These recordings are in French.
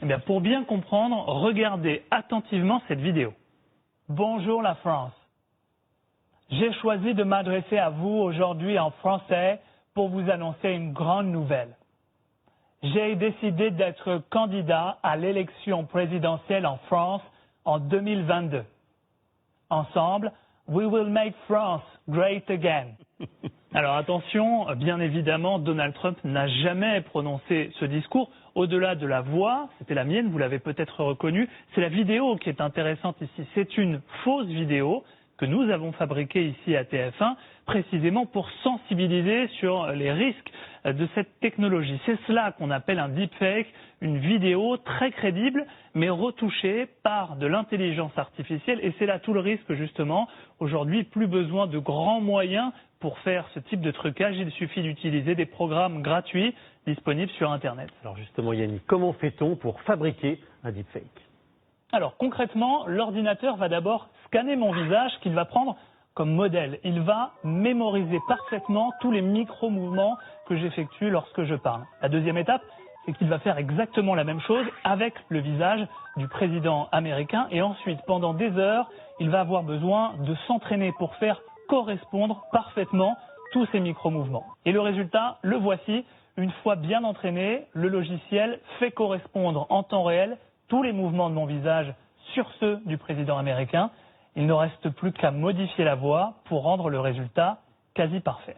Eh bien, pour bien comprendre, regardez attentivement cette vidéo. Bonjour la France. J'ai choisi de m'adresser à vous aujourd'hui en français pour vous annoncer une grande nouvelle. J'ai décidé d'être candidat à l'élection présidentielle en France en 2022. Ensemble, we will make France great again. Alors attention, bien évidemment, Donald Trump n'a jamais prononcé ce discours. Au-delà de la voix, c'était la mienne, vous l'avez peut-être reconnu, c'est la vidéo qui est intéressante ici. C'est une fausse vidéo que nous avons fabriquée ici à TF1, précisément pour sensibiliser sur les risques de cette technologie. C'est cela qu'on appelle un deepfake, une vidéo très crédible, mais retouchée par de l'intelligence artificielle. Et c'est là tout le risque, justement. Aujourd'hui, plus besoin de grands moyens pour faire ce type de trucage. Il suffit d'utiliser des programmes gratuits disponibles sur Internet. Alors justement, Yannick, comment fait-on pour fabriquer un deepfake ? Alors concrètement, l'ordinateur va d'abord scanner mon visage qu'il va prendre comme modèle. Il va mémoriser parfaitement tous les micro-mouvements que j'effectue lorsque je parle. La deuxième étape, c'est qu'il va faire exactement la même chose avec le visage du président américain. Et ensuite, pendant des heures, il va avoir besoin de s'entraîner pour faire correspondre parfaitement tous ces micro-mouvements. Et le résultat, le voici. Une fois bien entraîné, le logiciel fait correspondre en temps réel tous les mouvements de mon visage sur ceux du président américain. Il ne reste plus qu'à modifier la voix pour rendre le résultat quasi parfait.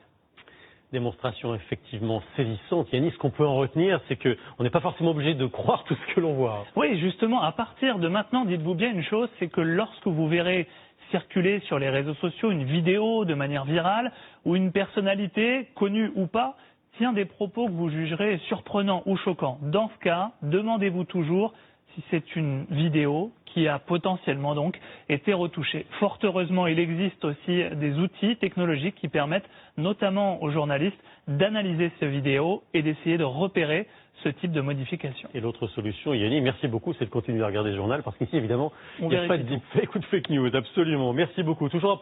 Démonstration effectivement saisissante. Yannick, ce qu'on peut en retenir, c'est qu'on n'est pas forcément obligé de croire tout ce que l'on voit. Oui, justement, à partir de maintenant, dites-vous bien une chose, c'est que lorsque vous verrez circuler sur les réseaux sociaux une vidéo de manière virale où une personnalité, connue ou pas, tient des propos que vous jugerez surprenants ou choquants. Dans ce cas, demandez-vous toujours si c'est une vidéo qui a potentiellement donc été retouchée. Fort heureusement, il existe aussi des outils technologiques qui permettent notamment aux journalistes d'analyser ces vidéos et d'essayer de repérer ce type de modification. Et l'autre solution, Yannick, merci beaucoup, c'est de continuer à regarder le journal parce qu'ici, évidemment, il n'y a pas de deepfake ou de fake news, absolument. Merci beaucoup. Toujours